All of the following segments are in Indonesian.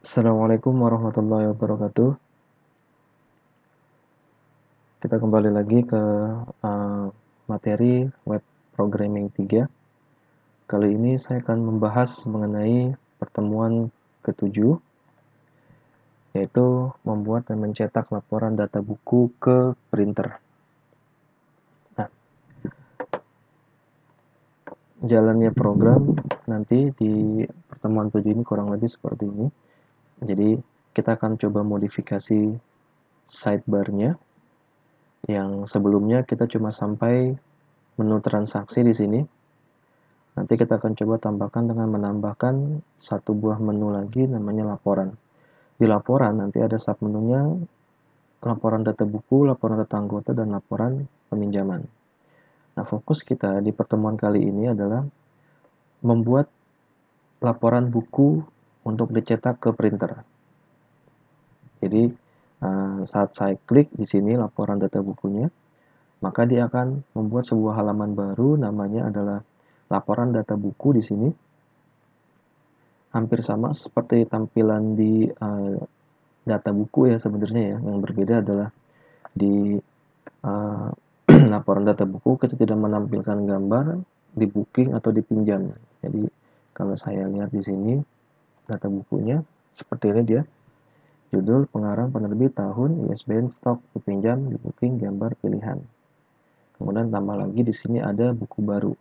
Assalamualaikum warahmatullahi wabarakatuh. Kita kembali lagi ke materi web programming 3. Kali ini saya akan membahas mengenai pertemuan ke-7, yaitu membuat dan mencetak laporan data buku ke printer. Nah, jalannya program nanti di pertemuan 7 ini kurang lebih seperti ini. Jadi kita akan coba modifikasi sidebar-nya. Yang sebelumnya kita cuma sampai menu transaksi di sini. Nanti kita akan coba tambahkan dengan menambahkan satu buah menu lagi namanya laporan. Di laporan nanti ada submenunya laporan data buku, laporan data anggota, dan laporan peminjaman. Nah, fokus kita di pertemuan kali ini adalah membuat laporan buku untuk dicetak ke printer. Jadi, saat saya klik di sini laporan data bukunya, maka dia akan membuat sebuah halaman baru namanya adalah laporan data buku di sini. Hampir sama seperti tampilan di data buku ya sebenarnya ya. Yang berbeda adalah di laporan data buku kita tidak menampilkan gambar di booking atau dipinjam. Jadi kalau saya lihat di sini data bukunya seperti ini dia. Judul, pengarang, penerbit, tahun, ISBN, stok, dipinjam, di booking, gambar, pilihan. Kemudian tambah lagi di sini ada buku baru.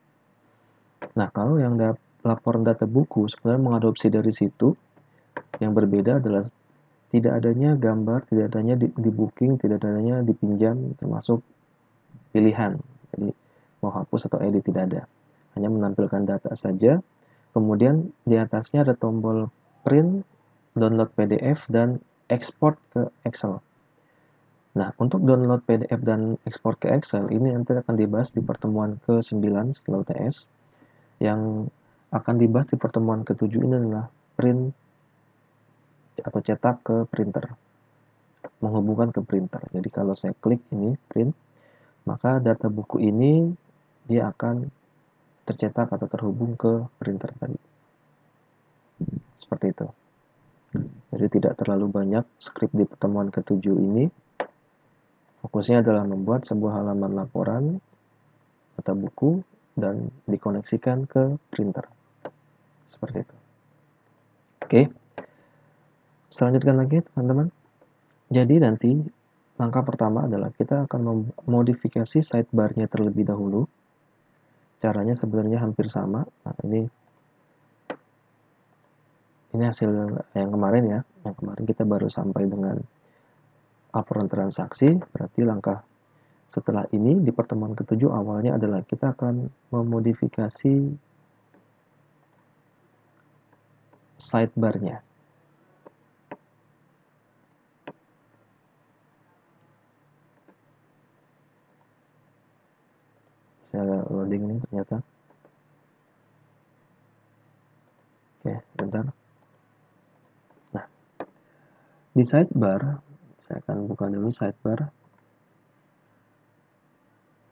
Nah, kalau yang laporan data buku sebenarnya mengadopsi dari situ. Yang berbeda adalah tidak adanya gambar, tidak adanya di booking, tidak adanya dipinjam, termasuk pilihan. Jadi mau hapus atau edit tidak ada. Hanya menampilkan data saja. Kemudian di atasnya ada tombol print, download PDF, dan export ke Excel. Nah, untuk download PDF dan ekspor ke Excel ini nanti akan dibahas di pertemuan ke-9 setelah UTS. Yang akan dibahas di pertemuan ke-7 ini adalah print atau cetak ke printer, menghubungkan ke printer. Jadi kalau saya klik ini print, maka data buku ini dia akan tercetak atau terhubung ke printer tadi. Seperti itu. Jadi tidak terlalu banyak skrip di pertemuan ke-7 ini. Fokusnya adalah membuat sebuah halaman laporan data buku dan dikoneksikan ke printer. Seperti itu. Oke. Selanjutkan lagi teman-teman. Jadi nanti langkah pertama adalah kita akan memodifikasi sidebar-nya terlebih dahulu. Caranya sebenarnya hampir sama. Nah, ini hasil yang kemarin ya. Yang kemarin kita baru sampai dengan laporan transaksi. Berarti langkah setelah ini di pertemuan ke-7 awalnya adalah kita akan memodifikasi sidebar-nya. Saya loading nih ternyata. Oke, bentar. Nah, di sidebar, saya akan buka dulu sidebar.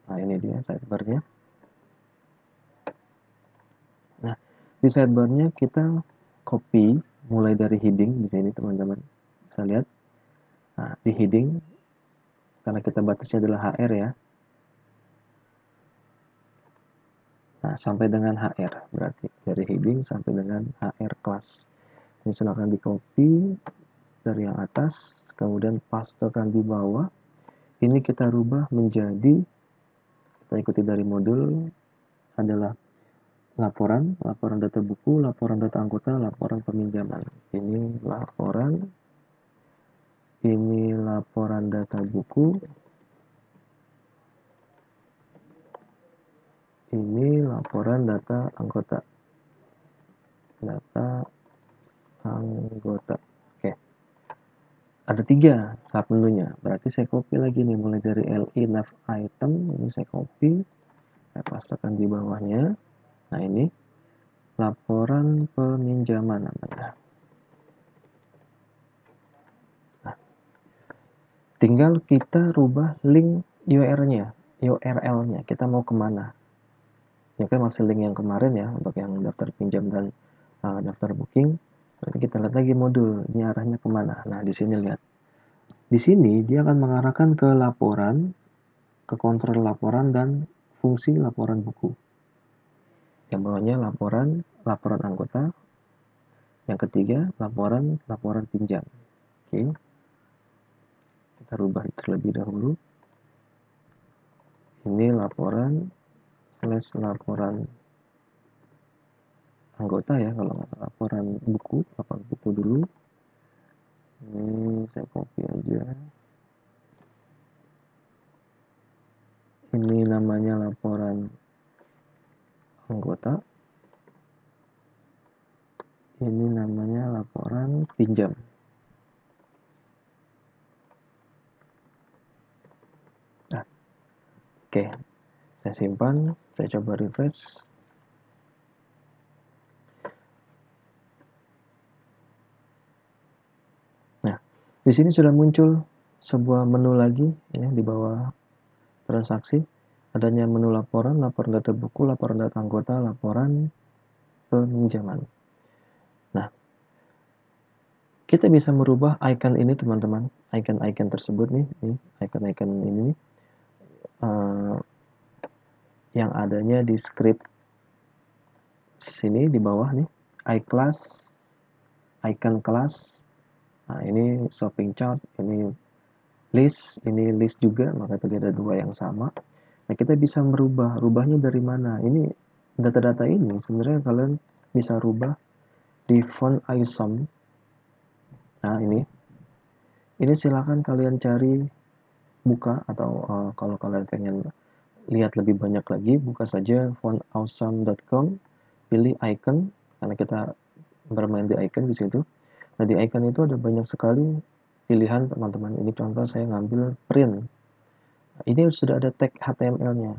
Nah, ini dia sidebar-nya. Nah, di sidebar-nya kita copy mulai dari heading di sini teman-teman. Bisa lihat. Nah, di heading karena kita batasnya adalah HR ya. Nah, sampai dengan HR berarti dari heading sampai dengan HR class. Ini silakan di copy dari yang atas, kemudian pastekan di bawah. Ini kita rubah menjadi, kita ikuti dari modul adalah laporan data buku, laporan data anggota, laporan peminjaman. Ini laporan data buku, ini laporan data anggota. Oke. Ada 3 submenunya. Berarti saya copy lagi nih mulai dari LI nav item, ini saya copy, saya pastekan di bawahnya. Nah, ini laporan peminjaman namanya. Nah, tinggal kita rubah link URL-nya. Kita mau kemana? Ini kan masih link yang kemarin ya untuk yang daftar pinjam dan daftar booking. Nanti kita lihat lagi modul, ini arahnya kemana. Nah, di sini lihat. Di sini dia akan mengarahkan ke laporan, ke kontrol laporan, dan fungsi laporan buku. Yang bawahnya laporan anggota. Yang ketiga, laporan pinjam. Oke. Kita rubah terlebih dahulu. Ini laporan anggota ya, kalau nggak salah laporan buku dulu. Ini saya copy aja. Ini namanya laporan anggota. Ini namanya laporan pinjam. Nah, oke. Saya simpan, saya coba refresh. Nah, di sini sudah muncul sebuah menu lagi ya di bawah transaksi. Adanya menu laporan data buku, laporan data anggota, laporan pinjaman. Nah, kita bisa merubah icon ini teman-teman, icon-icon tersebut nih icon-icon ini yang adanya di script sini di bawah nih, iClass, icon class. Nah, ini shopping chart, ini list juga, maka tadi ada dua yang sama. Nah, kita bisa rubahnya dari mana? Ini data-data ini sebenarnya kalian bisa rubah di font awesome. Nah, ini silakan kalian cari, buka, atau kalau kalian pengen lihat lebih banyak lagi, buka saja fontawesome.com, pilih icon, karena kita bermain di icon di situ. Nah, di icon itu ada banyak sekali pilihan teman-teman. Ini contoh saya ngambil print. Nah, ini sudah ada tag HTML-nya,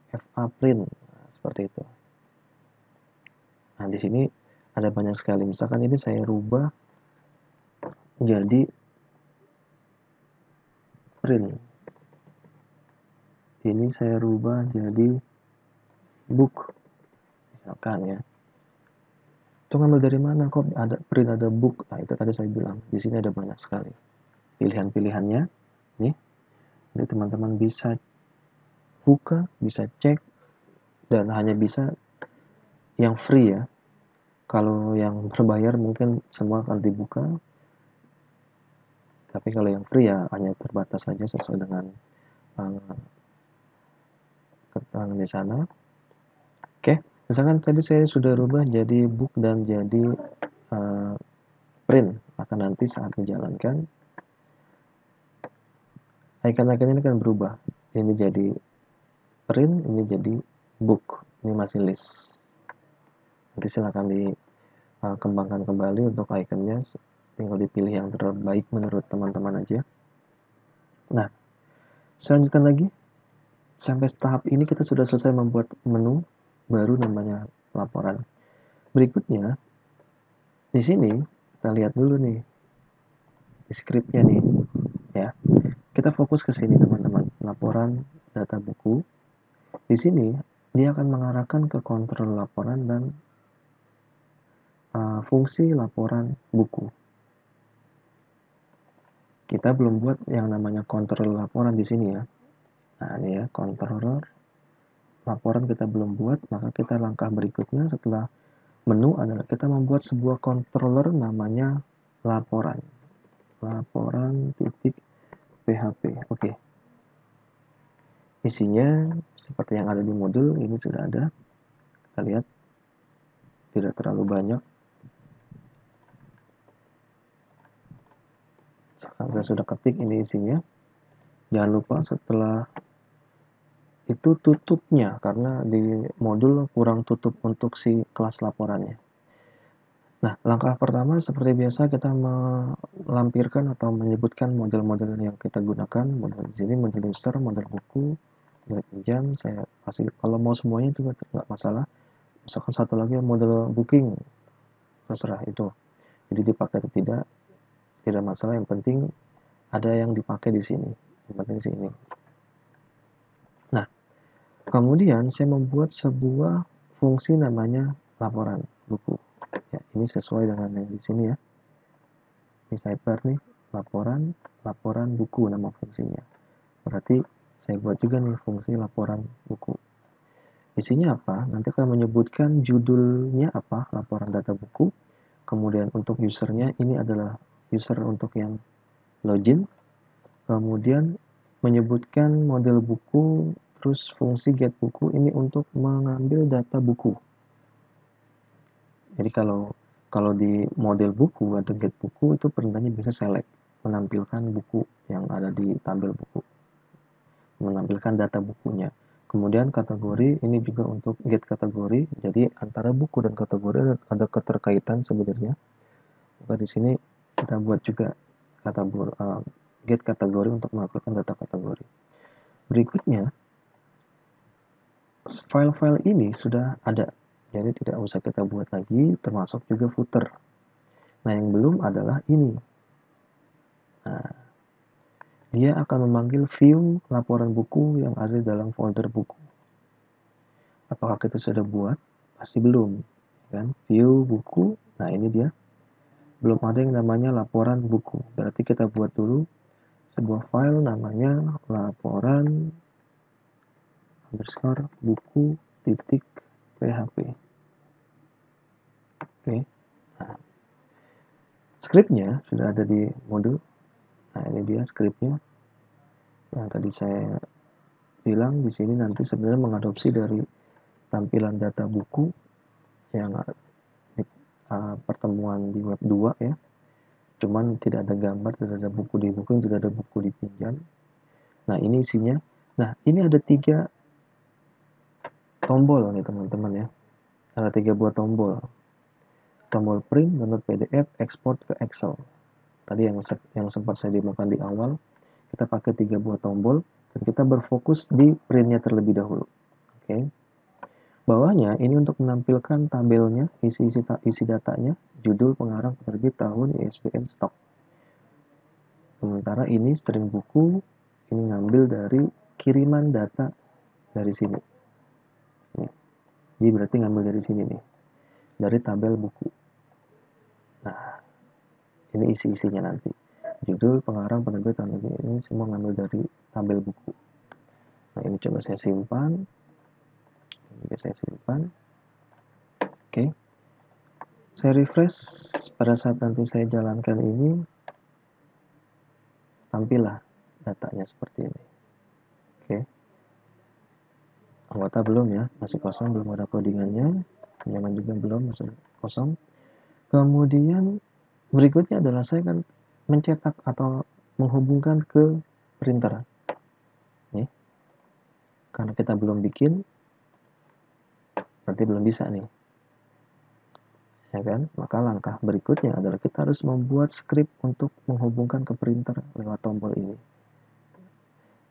FA print, nah, seperti itu. Nah, di sini ada banyak sekali. Misalkan ini saya rubah jadi print. Ini saya rubah jadi book, misalkan ya. Itu ngambil dari mana? Kok ada print, ada book? Nah, itu tadi saya bilang. Di sini ada banyak sekali pilihan-pilihannya. Nih, jadi teman-teman bisa buka, bisa cek, dan hanya bisa yang free ya. Kalau yang berbayar mungkin semua akan dibuka. Tapi kalau yang free ya hanya terbatas saja sesuai dengan keterangan di sana. Oke, misalkan tadi saya sudah rubah jadi book dan jadi print. Maka nanti saat menjalankan, icon-icon ini akan berubah. Ini jadi print, ini jadi book, ini masih list. Nanti silakan dikembangkan kembali untuk iconnya, tinggal dipilih yang terbaik menurut teman-teman aja. Nah, selanjutkan lagi. Sampai tahap ini kita sudah selesai membuat menu baru namanya laporan. Berikutnya, di sini kita lihat dulu nih di scriptnya nih, ya. Kita fokus ke sini teman-teman, laporan data buku. Di sini dia akan mengarahkan ke kontrol laporan dan fungsi laporan buku. Kita belum buat yang namanya kontrol laporan di sini ya. Nah, ini ya, controller laporan kita belum buat, maka kita langkah berikutnya setelah menu adalah kita membuat sebuah controller namanya laporan titik php. Oke. Isinya seperti yang ada di modul ini sudah ada. Kita lihat tidak terlalu banyak. Sekarang saya sudah ketik ini isinya. Jangan lupa setelah itu tutupnya, karena di modul kurang tutup untuk si kelas laporannya. Nah, langkah pertama seperti biasa kita melampirkan atau menyebutkan model-model yang kita gunakan. Model di sini model user, model buku, model pinjam. Saya kasih, kalau mau semuanya juga nggak masalah. Misalkan satu lagi model booking, terserah itu. Jadi dipakai atau tidak masalah. Yang penting ada yang dipakai di sini. Yang penting di sini. Nah, kemudian saya membuat sebuah fungsi namanya laporan buku. Ya, ini sesuai dengan yang di sini ya. Ini sidebar nih, laporan buku nama fungsinya. Berarti saya buat juga nih fungsi laporan buku. Isinya apa? Nanti akan menyebutkan judulnya apa, laporan data buku. Kemudian untuk usernya ini adalah user untuk yang login. Kemudian menyebutkan model buku, terus fungsi get buku ini untuk mengambil data buku. Jadi kalau di model buku atau get buku itu perintahnya bisa select, menampilkan buku yang ada di tabel buku, menampilkan data bukunya. Kemudian kategori ini juga untuk get kategori. Jadi antara buku dan kategori ada keterkaitan sebenarnya. Maka di sini kita buat juga kategori get kategori untuk melakukan data kategori. Berikutnya, file-file ini sudah ada, jadi tidak usah kita buat lagi, termasuk juga footer. Nah, yang belum adalah ini. Nah, dia akan memanggil view laporan buku yang ada dalam folder buku. Apakah kita sudah buat? Pasti belum. Kan? View buku, nah ini dia. Belum ada yang namanya laporan buku. Berarti kita buat dulu sebuah file namanya laporan underscore buku titik php. Oke. Nah, skripnya sudah ada di modul. Nah, ini dia skripnya. Yang tadi saya bilang di sini nanti sebenarnya mengadopsi dari tampilan data buku yang di pertemuan di web 2 ya. Cuman tidak ada gambar, tidak ada buku di buku, tidak ada buku dipinjam. Nah, ini isinya. Nah, ini ada 3 tombol nih teman-teman ya. Ada 3 buah tombol. Tombol print, download PDF, export ke Excel. Tadi yang sempat saya demokan di awal, kita pakai 3 buah tombol dan kita berfokus di printnya terlebih dahulu. Oke. Bawahnya ini untuk menampilkan tabelnya, isi datanya, judul, pengarang, penerbit, tahun, ISBN, stok. Sementara ini string buku, ini ngambil dari kiriman data dari sini. Nih. Jadi berarti ngambil dari sini nih, dari tabel buku. Nah, ini isi-isinya nanti. Judul, pengarang, penerbit, tahun, ini semua ngambil dari tabel buku. Nah, ini coba saya simpan. Ini saya simpan. Oke. Saya refresh pada saat nanti saya jalankan ini, tampillah datanya seperti ini. Oke. Anggota belum ya, masih kosong, belum ada codingannya. Pinjaman juga belum, masih kosong. Kemudian berikutnya adalah saya akan mencetak atau menghubungkan ke printer. Nih. Karena kita belum bikin, berarti belum bisa nih. Ya kan? Maka langkah berikutnya adalah kita harus membuat script untuk menghubungkan ke printer lewat tombol ini.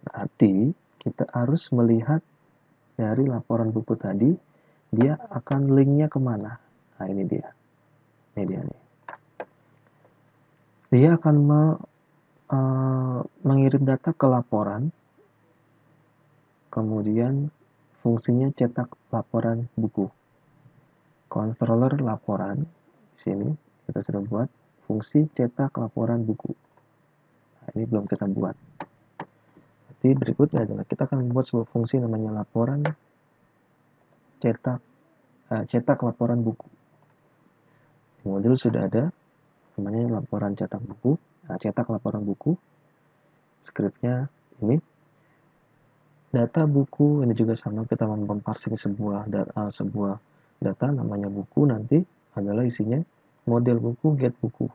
Berarti kita harus melihat dari laporan buku tadi, dia akan linknya kemana. Nah, ini dia. Ini dia nih. Dia akan mengirim data ke laporan, kemudian fungsinya cetak laporan buku. Controller laporan, di sini kita sudah buat fungsi cetak laporan buku. Nah, ini belum kita buat. Jadi berikutnya adalah kita akan membuat sebuah fungsi namanya laporan cetak laporan buku. Di modul sudah ada namanya laporan cetak buku. Nah, cetak laporan buku. Skripnya ini. Data buku ini juga sama, kita memparsing sebuah data namanya buku, nanti adalah isinya model buku, get buku.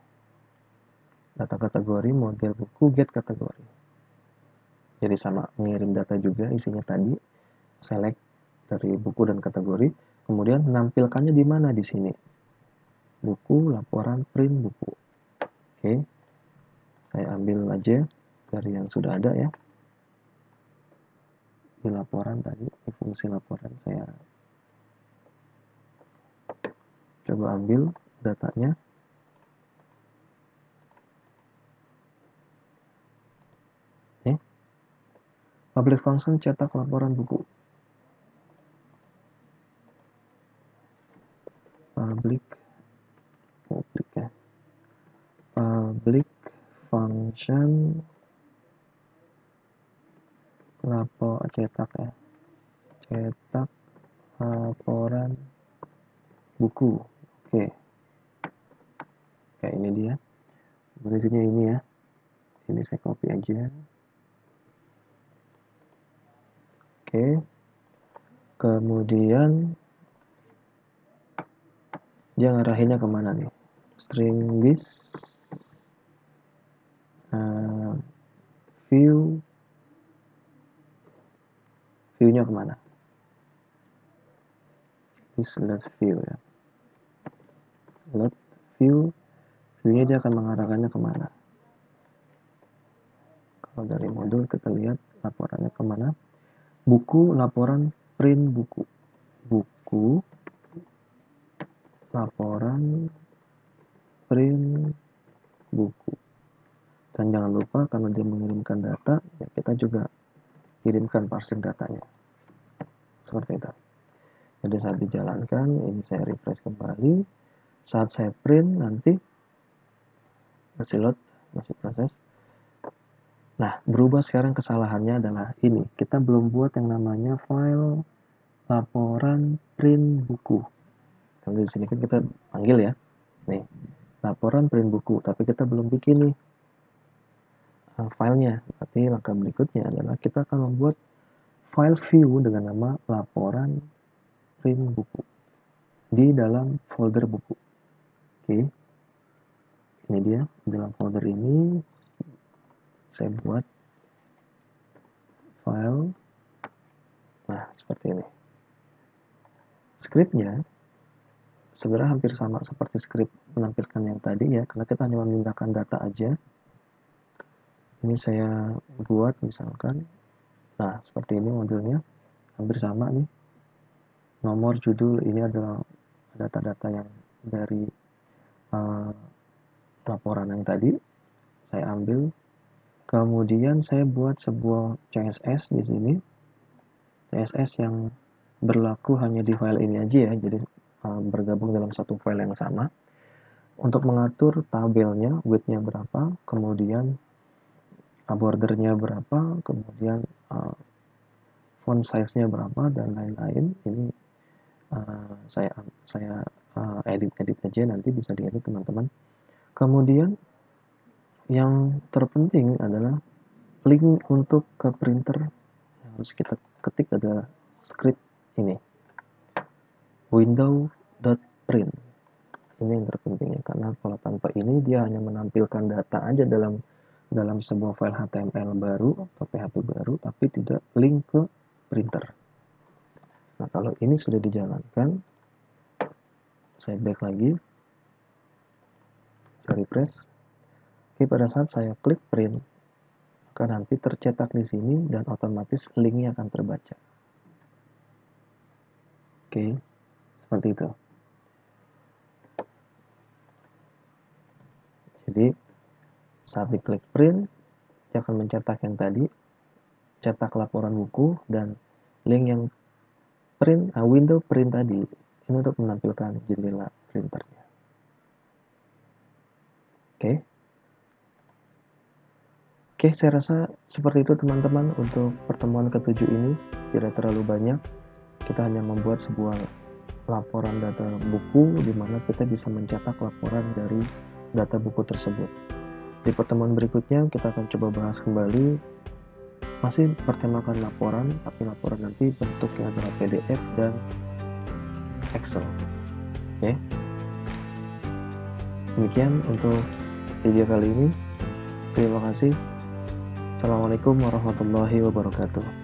Data kategori, model buku, get kategori. Jadi sama, mengirim data juga isinya tadi, select dari buku dan kategori, kemudian menampilkannya di mana di sini. Buku, laporan, print, buku. Oke. Saya ambil aja dari yang sudah ada ya. Di laporan tadi, di fungsi laporan saya coba ambil datanya. Nih. Public function cetak laporan buku. Public publik ya. Public function cetak ya, cetak laporan buku. Oke, kayak ini dia. Sebenarnya ini ya, ini saya copy aja. Oke, kemudian dia ngarahinnya kemana nih? String this view-nya kemana? This let view ya. Let view-nya dia akan mengarahkannya kemana? Kalau dari modul kita lihat laporannya kemana? Buku, laporan, print buku. Buku, laporan, print buku. Dan jangan lupa karena dia mengirimkan data, ya kita juga kirimkan parsing datanya. Seperti itu. Jadi saat dijalankan, ini saya refresh kembali. Saat saya print nanti masih load, masih proses. Nah, berubah sekarang kesalahannya adalah ini. Kita belum buat yang namanya file laporan print buku. Kalau di sini kan kita panggil ya. Nih, laporan print buku, tapi kita belum bikin nih filenya. Berarti langkah berikutnya adalah kita akan membuat file view dengan nama laporan print buku di dalam folder buku. Oke, ini dia. Di dalam folder ini saya buat file. Nah, seperti ini. Skripnya sebenarnya hampir sama seperti skrip menampilkan yang tadi ya, karena kita hanya memindahkan data aja. Ini saya buat misalkan, nah seperti ini modelnya, hampir sama nih. Nomor, judul, ini adalah data-data yang dari laporan yang tadi saya ambil. Kemudian saya buat sebuah CSS di sini, CSS yang berlaku hanya di file ini aja ya, jadi bergabung dalam satu file yang sama. Untuk mengatur tabelnya, width-nya berapa, kemudian bordernya berapa, kemudian font size-nya berapa, dan lain-lain. Ini saya edit aja, nanti bisa diedit teman-teman. Kemudian yang terpenting adalah link untuk ke printer yang harus kita ketik adalah script ini, window.print. Ini yang terpenting ya, karena kalau tanpa ini dia hanya menampilkan data aja dalam sebuah file HTML baru atau PHP baru, tapi tidak link ke printer. Nah, kalau ini sudah dijalankan, saya back lagi, saya refresh. Oke, pada saat saya klik print, maka nanti tercetak di sini dan otomatis linknya akan terbaca. Oke, seperti itu. Jadi saat diklik print, dia akan mencetak yang tadi, cetak laporan buku, dan link yang print, window print tadi, ini untuk menampilkan jendela printernya. Oke, saya rasa seperti itu teman-teman untuk pertemuan ke-7 ini. Tidak terlalu banyak, kita hanya membuat sebuah laporan data buku di mana kita bisa mencetak laporan dari data buku tersebut. Di pertemuan berikutnya kita akan coba bahas kembali, masih bertemakan laporan, tapi laporan nanti bentuknya adalah PDF dan Excel. Oke. Demikian untuk video kali ini. Terima kasih. Assalamualaikum warahmatullahi wabarakatuh.